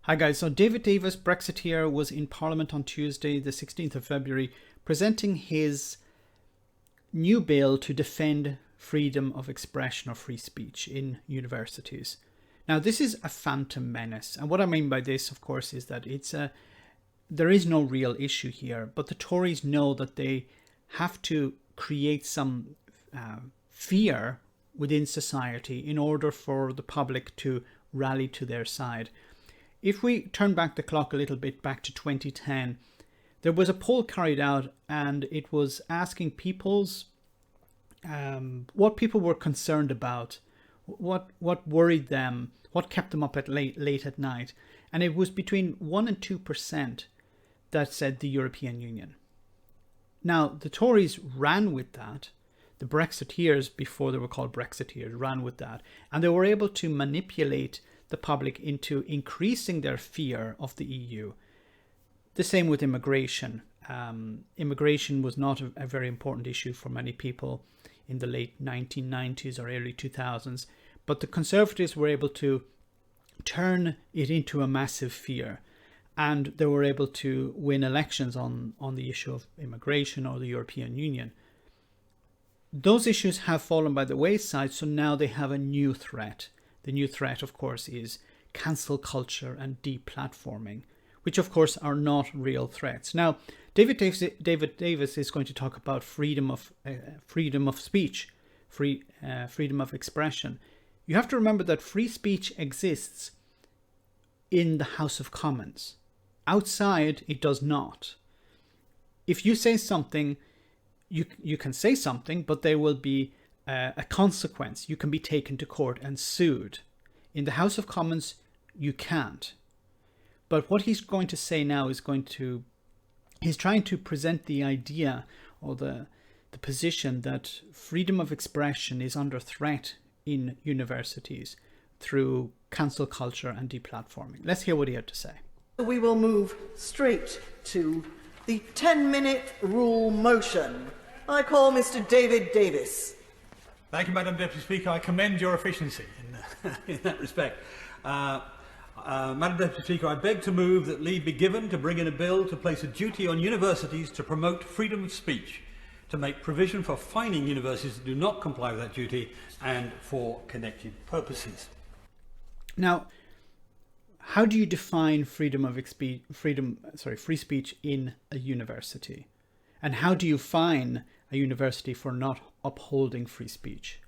Hi guys, so David Davis, Brexiteer, was in Parliament on Tuesday, the 16th of February, presenting his new bill to defend freedom of expression or free speech in universities. Now, this is a phantom menace, and what I mean by this, of course, is that there is no real issue here, but the Tories know that they have to create some fear within society in order for the public to rally to their side. If we turn back the clock a little bit, back to 2010, there was a poll carried out and it was asking people's what people were concerned about, what worried them, what kept them up at late at night. And it was between 1 and 2% that said the European Union. Now, the Tories ran with that. The Brexiteers, before they were called Brexiteers, ran with that. And they were able to manipulate the public into increasing their fear of the EU. The same with immigration. Immigration was not a very important issue for many people in the late 1990s or early 2000s, but the Conservatives were able to turn it into a massive fear, and they were able to win elections on the issue of immigration or the European Union. Those issues have fallen by the wayside, so now they have a new threat. The new threat, of course, is cancel culture and deplatforming, which, of course, are not real threats. Now, David Davis is going to talk about freedom of speech, freedom of expression. You have to remember that free speech exists in the House of Commons. Outside, it does not. If you say something, you can say something, but there will be a consequence. You can be taken to court and sued. In the House of Commons, you can't. But what he's going to say now is he's trying to present the idea or the position that freedom of expression is under threat in universities through cancel culture and deplatforming. Let's hear what he had to say. We will move straight to the 10-minute rule motion. I call Mr. David Davis. Thank you, Madam Deputy Speaker. I commend your efficiency in that respect. Madam Deputy Speaker, I beg to move that leave be given to bring in a bill to place a duty on universities to promote freedom of speech, to make provision for fining universities that do not comply with that duty and for connected purposes. Now, how do you define free speech in a university? And how do you fine a university for not upholding free speech?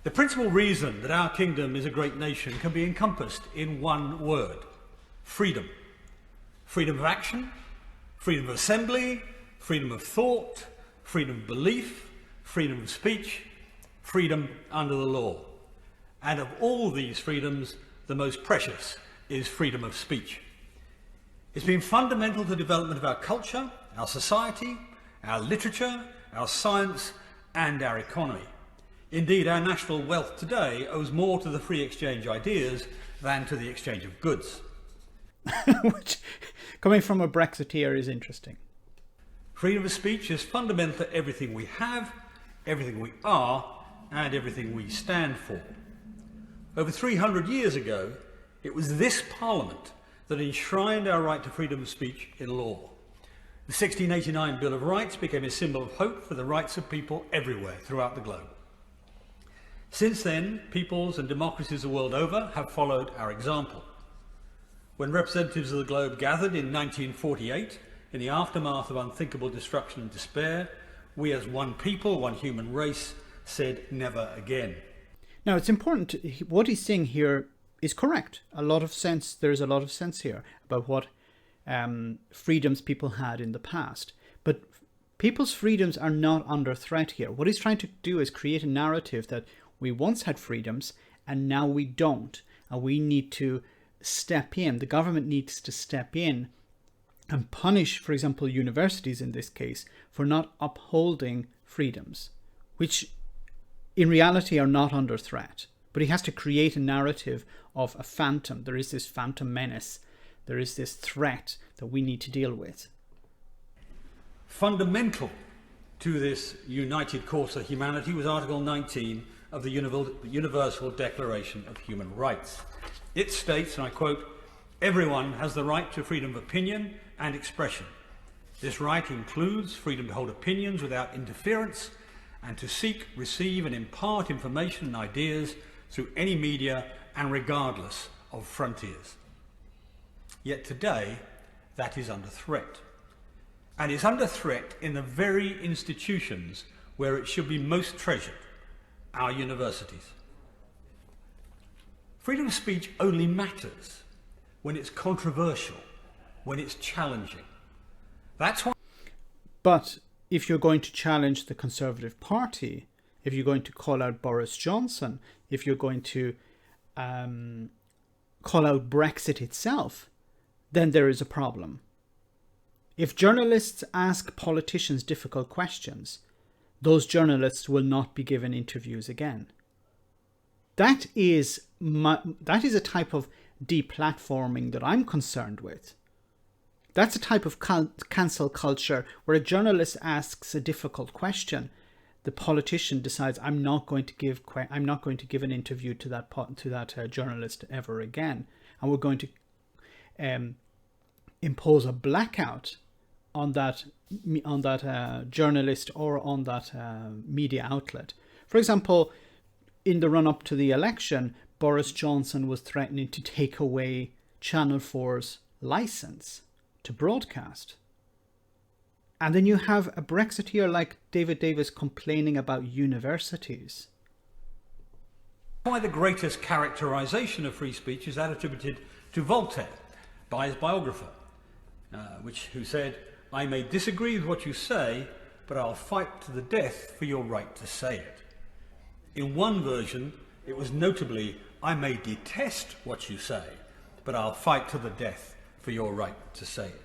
The principal reason that our kingdom is a great nation can be encompassed in one word: freedom. Freedom of action, freedom of assembly, freedom of thought, freedom of belief, freedom of speech, freedom under the law. And of all these freedoms, the most precious is freedom of speech. It's been fundamental to the development of our culture, our society, our literature, our science, and our economy. Indeed, our national wealth today owes more to the free exchange of ideas than to the exchange of goods. Which, coming from a Brexiteer, is interesting. Freedom of speech is fundamental to everything we have, everything we are, and everything we stand for. Over 300 years ago, it was this Parliament that enshrined our right to freedom of speech in law. The 1689 Bill of Rights became a symbol of hope for the rights of people everywhere throughout the globe. Since then, peoples and democracies the world over have followed our example. When representatives of the globe gathered in 1948, in the aftermath of unthinkable destruction and despair, we as one people, one human race, said never again. Now, it's important, what he's saying here is correct. There's a lot of sense here about what freedoms people had in the past. But people's freedoms are not under threat here. What he's trying to do is create a narrative that we once had freedoms and now we don't. And we need to step in. The government needs to step in and punish, for example, universities in this case, for not upholding freedoms, which in reality are not under threat. But he has to create a narrative of a phantom. There is this phantom menace. There is this threat that we need to deal with. Fundamental to this united course of humanity was Article 19 of the Universal Declaration of Human Rights. It states, and I quote, "Everyone has the right to freedom of opinion and expression. This right includes freedom to hold opinions without interference and to seek, receive and impart information and ideas through any media and regardless of frontiers." Yet today, that is under threat. And it's under threat in the very institutions where it should be most treasured, our universities. Freedom of speech only matters when it's controversial, when it's challenging. That's why. But if you're going to challenge the Conservative Party, if you're going to call out Boris Johnson, if you're going to call out Brexit itself, then there is a problem. If journalists ask politicians difficult questions, those journalists will not be given interviews again. That is a type of deplatforming that I'm concerned with. That's a type of cancel culture where a journalist asks a difficult question, the politician decides, I'm not going to give an interview to that journalist ever again, and we're going to impose a blackout on that journalist or on that media outlet. For example, in the run-up to the election, Boris Johnson was threatening to take away Channel 4's license to broadcast. And then you have a Brexiteer like David Davis complaining about universities. Why the greatest characterization of free speech is that attributed to Voltaire by his biographer, who said, "I may disagree with what you say, but I'll fight to the death for your right to say it." In one version, it was notably, "I may detest what you say, but I'll fight to the death for your right to say it."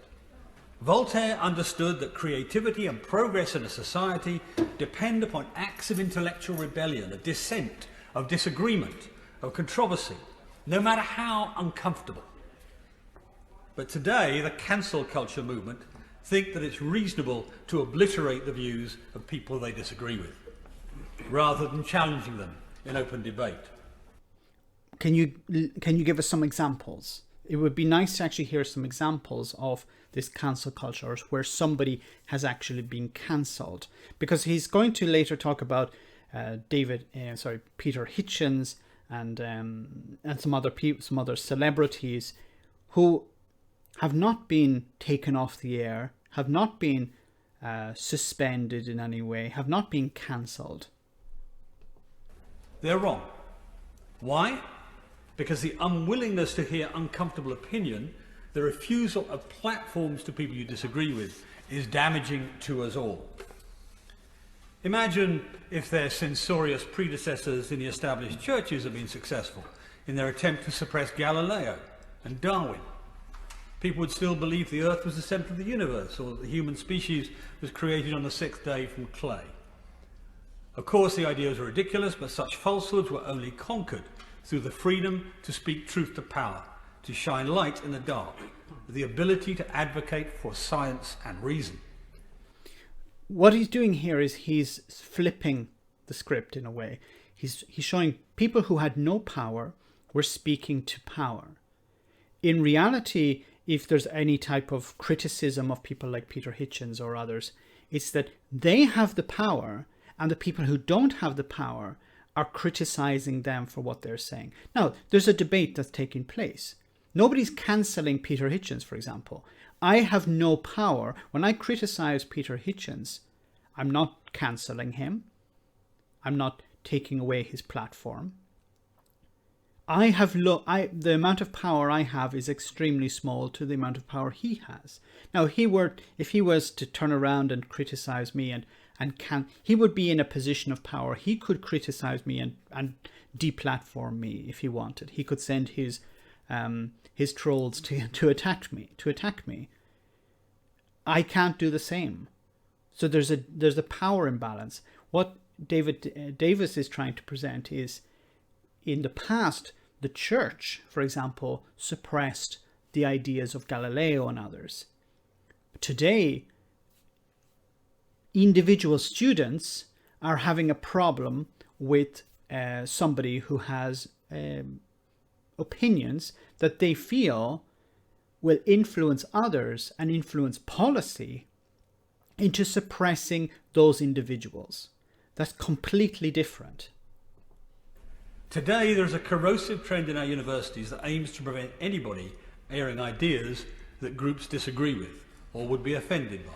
Voltaire understood that creativity and progress in a society depend upon acts of intellectual rebellion, of dissent, of disagreement, of controversy, no matter how uncomfortable. But today, the cancel culture movement think that it's reasonable to obliterate the views of people they disagree with, rather than challenging them in open debate. Can you give us some examples? It would be nice to actually hear some examples of this cancel culture where somebody has actually been cancelled, because he's going to later talk about Peter Hitchens and some other celebrities who have not been taken off the air, have not been suspended in any way, have not been cancelled. They're wrong. Why? Because the unwillingness to hear uncomfortable opinion, the refusal of platforms to people you disagree with, is damaging to us all. Imagine if their censorious predecessors in the established churches had been successful in their attempt to suppress Galileo and Darwin. People would still believe the earth was the centre of the universe, or that the human species was created on the sixth day from clay. Of course, the ideas were ridiculous, but such falsehoods were only conquered through the freedom to speak truth to power, to shine light in the dark, the ability to advocate for science and reason. What he's doing here is he's flipping the script in a way. He's showing people who had no power were speaking to power. In reality, if there's any type of criticism of people like Peter Hitchens or others, it's that they have the power and the people who don't have the power are criticizing them for what they're saying. Now, there's a debate that's taking place. Nobody's cancelling Peter Hitchens, for example. I have no power. When I criticize Peter Hitchens, I'm not cancelling him. I'm not taking away his platform. The amount of power I have is extremely small to the amount of power he has. Now, if he was to turn around and criticize me he would be in a position of power. He could criticize me and deplatform me if he wanted. He could send his trolls to attack me. I can't do the same. So there's a power imbalance. What David Davis is trying to present is, in the past, the church, for example, suppressed the ideas of Galileo and others. Today, individual students are having a problem with somebody who has opinions that they feel will influence others and influence policy into suppressing those individuals. That's completely different. Today, there's a corrosive trend in our universities that aims to prevent anybody airing ideas that groups disagree with or would be offended by.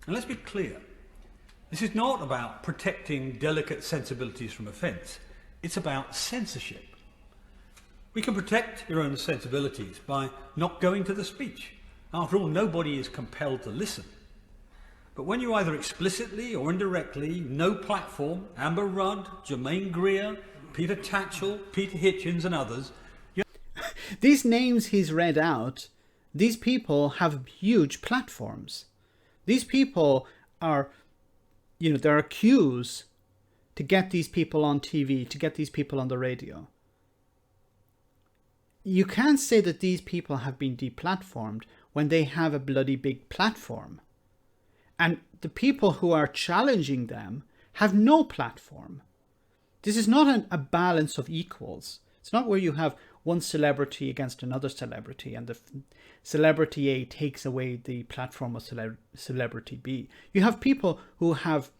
And let's be clear, this is not about protecting delicate sensibilities from offence. It's about censorship. We can protect your own sensibilities by not going to the speech. After all, nobody is compelled to listen. But when you either explicitly or indirectly no platform, Amber Rudd, Germaine Greer, Peter Tatchell, Peter Hitchens and others... These names he's read out, these people have huge platforms. These people are, there are cues to get these people on TV, to get these people on the radio. You can't say that these people have been deplatformed when they have a bloody big platform. And the people who are challenging them have no platform. This is not a balance of equals. It's not where you have one celebrity against another celebrity and the celebrity A takes away the platform of celebrity B. You have people who have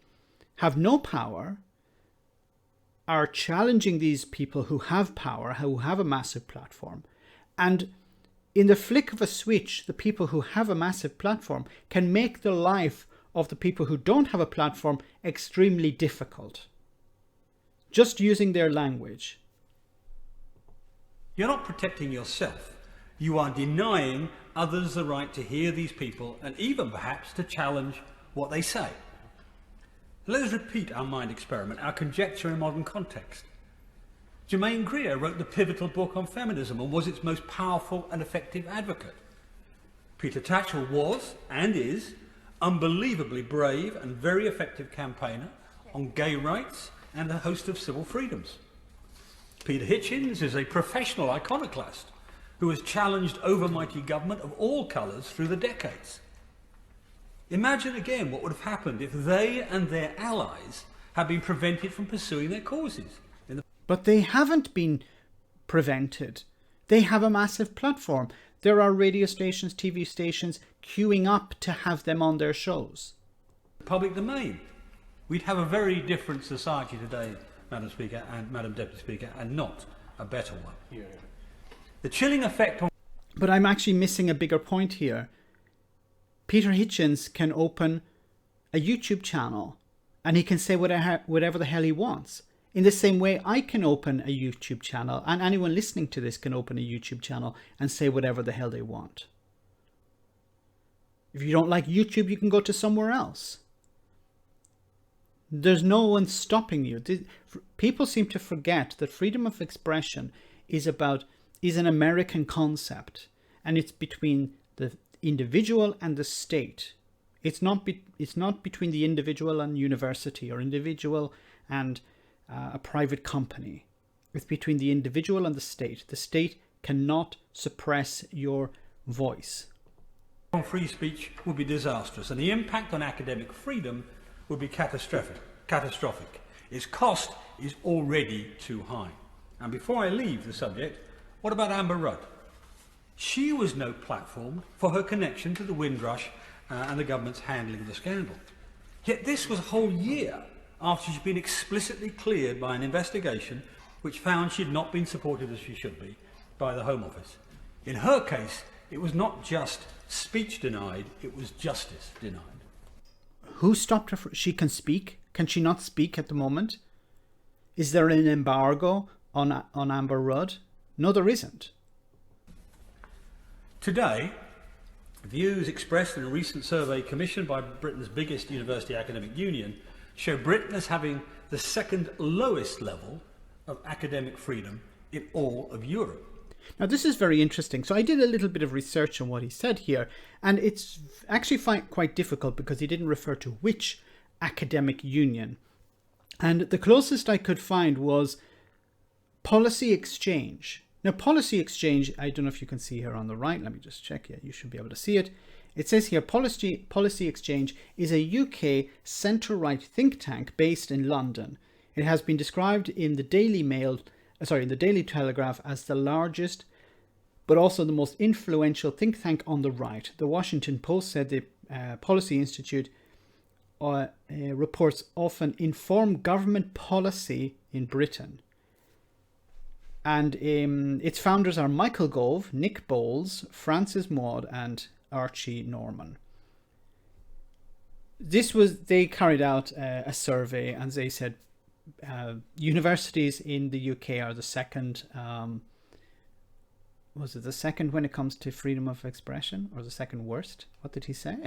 no power, are challenging these people who have power, who have a massive platform. And in the flick of a switch, the people who have a massive platform can make the life of the people who don't have a platform extremely difficult. Just using their language. You're not protecting yourself. You are denying others the right to hear these people and even perhaps to challenge what they say. Let us repeat our mind experiment, our conjecture in modern context. Germaine Greer wrote the pivotal book on feminism and was its most powerful and effective advocate. Peter Tatchell was, and is, unbelievably brave and very effective campaigner on gay rights and a host of civil freedoms. Peter Hitchens is a professional iconoclast who has challenged overmighty government of all colours through the decades. Imagine again what would have happened if they and their allies had been prevented from pursuing their causes. But they haven't been prevented. They have a massive platform. There are radio stations, TV stations queuing up to have them on their shows. Public domain. We'd have a very different society today, Madam Speaker and Madam Deputy Speaker, and not a better one. Yeah. The chilling effect on... But I'm actually missing a bigger point here. Peter Hitchens can open a YouTube channel and he can say whatever the hell he wants. In the same way, I can open a YouTube channel, and anyone listening to this can open a YouTube channel and say whatever the hell they want. If you don't like YouTube, you can go to somewhere else. There's no one stopping you. People seem to forget that freedom of expression is an American concept, and it's between the individual and the state. It's not between the individual and university or individual and a private company. It's between the individual and the state. The state cannot suppress your voice. Free speech would be disastrous, and the impact on academic freedom would be catastrophic. Its cost is already too high. And before I leave the subject, what about Amber Rudd? She was no platform for her connection to the Windrush and the government's handling of the scandal. Yet this was a whole year after she'd been explicitly cleared by an investigation which found she'd not been supported as she should be by the Home Office. In her case, it was not just speech denied, it was justice denied. Who stopped her? She can speak? Can she not speak at the moment? Is there an embargo on Amber Rudd? No, there isn't. Today, views expressed in a recent survey commissioned by Britain's biggest university academic union show Britain as having the second lowest level of academic freedom in all of Europe. Now, this is very interesting. So I did a little bit of research on what he said here, and it's actually quite difficult because he didn't refer to which academic union. And the closest I could find was Policy Exchange. Now, Policy Exchange, I don't know if you can see here on the right. Let me just check. Yeah, you should be able to see it. It says here, Policy Exchange is a UK centre-right think tank based in London. It has been described in the in the Daily Telegraph as the largest, but also the most influential think tank on the right. The Washington Post said the Policy Institute reports often inform government policy in Britain. And its founders are Michael Gove, Nick Bowles, Francis Maud, and Archie Norman. They carried out a survey, and they said universities in the UK are the second. Was it the second when it comes to freedom of expression, or the second worst? What did he say?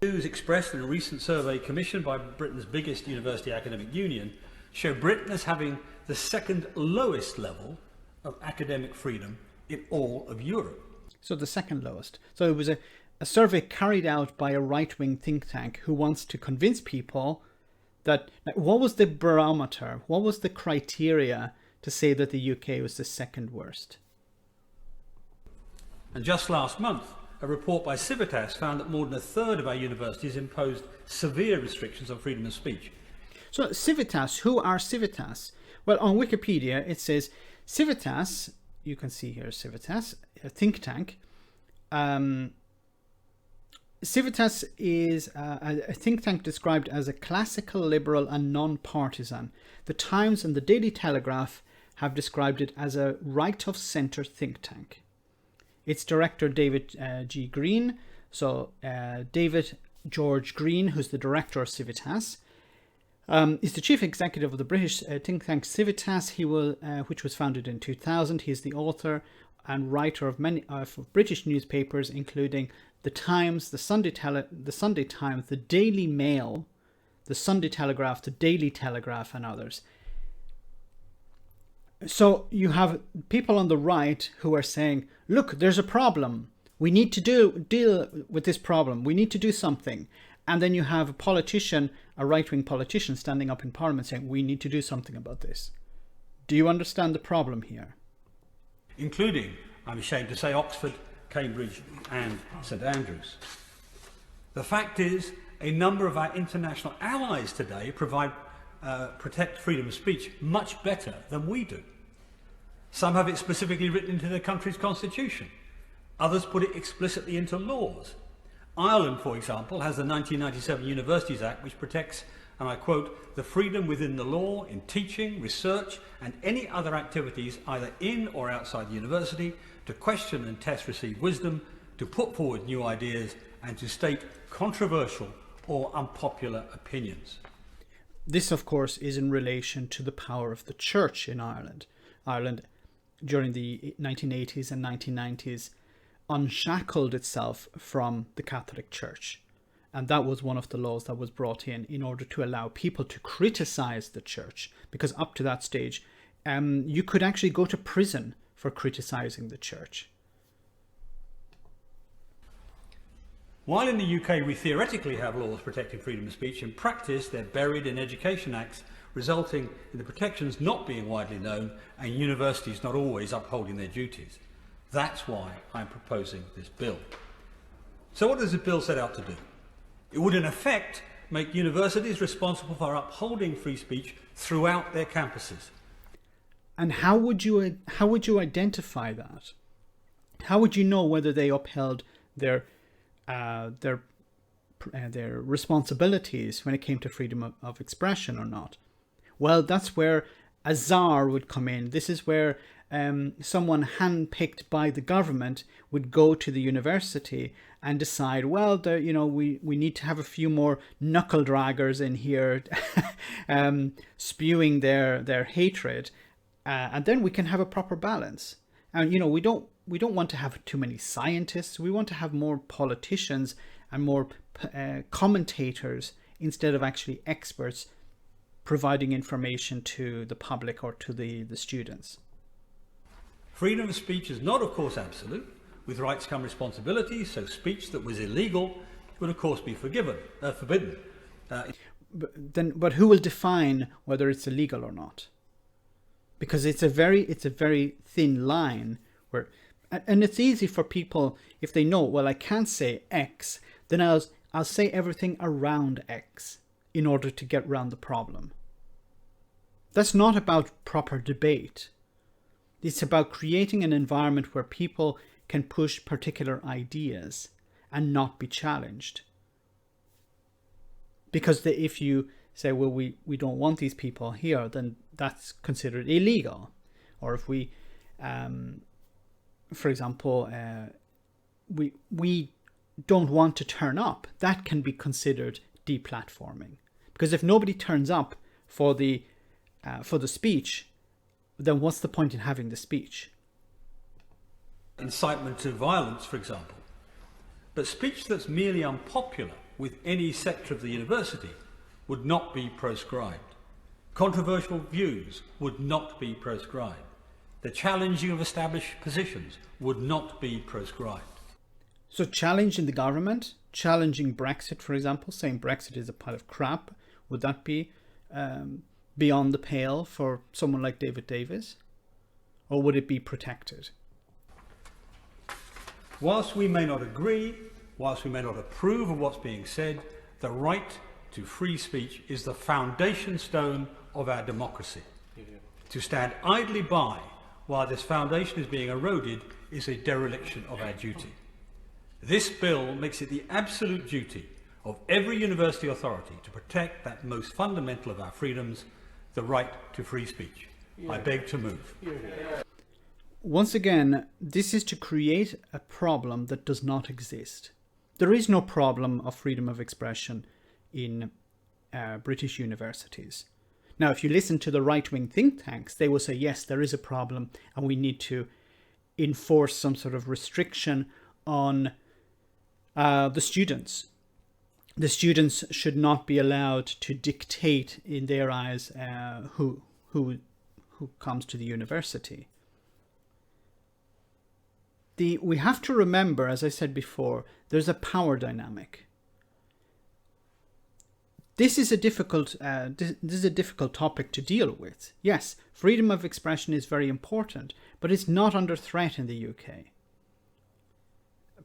Views expressed in a recent survey commissioned by Britain's biggest university academic union show Britain as having the second lowest level of academic freedom in all of Europe. So the second lowest. So it was a survey carried out by a right-wing think tank who wants to convince people that, what was the barometer, what was the criteria to say that the UK was the second worst? And just last month, a report by Civitas found that more than a third of our universities imposed severe restrictions on freedom of speech. So Civitas, who are Civitas? Well, on Wikipedia it says Civitas, you can see here Civitas, a think tank. Civitas is a think tank described as a classical liberal and non-partisan. The Times and the Daily Telegraph have described it as a right-of-centre think tank. Its director, David G. Green, so David George Green, who's the director of Civitas, is the chief executive of the British think tank Civitas, which was founded in 2000. He is the author and writer of many British newspapers, including The Times, the Sunday Times, the Daily Mail, the Sunday Telegraph, the Daily Telegraph, and others. So you have people on the right who are saying, look, there's a problem. We need to deal with this problem. We need to do something. And then you have a politician, a right-wing politician, standing up in Parliament saying, we need to do something about this. Do you understand the problem here? Including, I'm ashamed to say, Oxford, Cambridge and St Andrews. The fact is, a number of our international allies today protect freedom of speech much better than we do. Some have it specifically written into their country's constitution. Others put it explicitly into laws. Ireland, for example, has the 1997 Universities Act, which protects, and I quote, the freedom within the law in teaching, research and any other activities either in or outside the university to question and test received wisdom, to put forward new ideas and to state controversial or unpopular opinions. This, of course, is in relation to the power of the church in Ireland. Ireland, during the 1980s and 1990s, unshackled itself from the Catholic Church. And that was one of the laws that was brought in order to allow people to criticize the church. Because up to that stage, you could actually go to prison for criticizing the church. While in the UK we theoretically have laws protecting freedom of speech, in practice they're buried in education acts, resulting in the protections not being widely known and universities not always upholding their duties. That's why I'm proposing this bill. So what does the bill set out to do? It would in effect make universities responsible for upholding free speech throughout their campuses. And how would you identify that? How would you know whether they upheld their responsibilities when it came to freedom of expression or not? Well, that's where a czar would come in. This is where someone handpicked by the government would go to the university and decide, well, we need to have a few more knuckle draggers in here spewing their hatred, and then we can have a proper balance. And we don't want to have too many scientists. We want to have more politicians and more commentators instead of actually experts providing information to the public or to the students. Freedom of speech is not, of course, absolute. With rights come responsibilities, so speech that was illegal would, of course, be forbidden. But who will define whether it's illegal or not? Because it's a very thin line where, and it's easy for people if they know, well, I can't say X, then I'll say everything around X in order to get around the problem. That's not about proper debate. It's about creating an environment where people can push particular ideas and not be challenged. Because if you say, well, we don't want these people here, then that's considered illegal. Or if we, for example, we don't want to turn up, that can be considered deplatforming. Because if nobody turns up for the speech, then what's the point in having the speech? Incitement to violence, for example. But speech that's merely unpopular with any sector of the university would not be proscribed. Controversial views would not be proscribed. The challenging of established positions would not be proscribed. So challenging the government, challenging Brexit, for example, saying Brexit is a pile of crap, would that be beyond the pale for someone like David Davis? Or would it be protected? Whilst we may not agree, whilst we may not approve of what's being said, the right to free speech is the foundation stone of our democracy. To stand idly by while this foundation is being eroded is a dereliction of our duty. This bill makes it the absolute duty of every university authority to protect that most fundamental of our freedoms, the right to free speech. I beg to move. Once again, this is to create a problem that does not exist. There is no problem of freedom of expression in British universities. Now, if you listen to the right-wing think tanks, they will say, yes, there is a problem and we need to enforce some sort of restriction on the students. The students should not be allowed to dictate, in their eyes, who comes to the university. We have to remember, as I said before, there's a power dynamic. This is a difficult topic to deal with. Yes, freedom of expression is very important, but it's not under threat in the UK.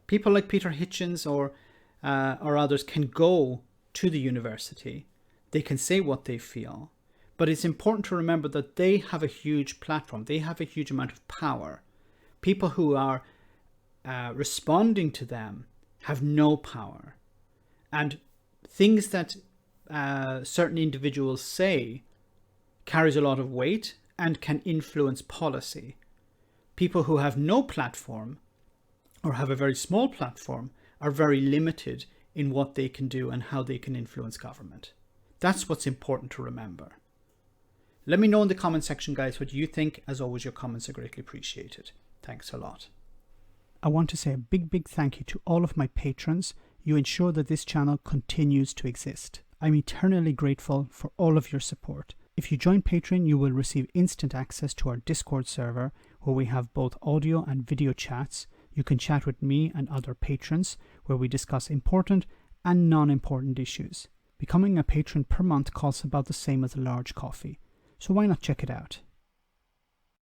People like Peter Hitchens or others can go to the university. They can say what they feel, but it's important to remember that they have a huge platform. They have a huge amount of power. People who are responding to them have no power, and things that certain individuals say carries a lot of weight and can influence policy. People who have no platform or have a very small platform are very limited in what they can do and how they can influence government. That's what's important to remember. Let me know in the comment section, guys, what you think. As always, your comments are greatly appreciated. Thanks a lot. I want to say a big thank you to all of my patrons. You ensure that this channel continues to exist. I'm eternally grateful for all of your support. If you join Patreon, you will receive instant access to our Discord server, where we have both audio and video chats. You can chat with me and other patrons, where we discuss important and non-important issues. Becoming a patron per month costs about the same as a large coffee, so why not check it out?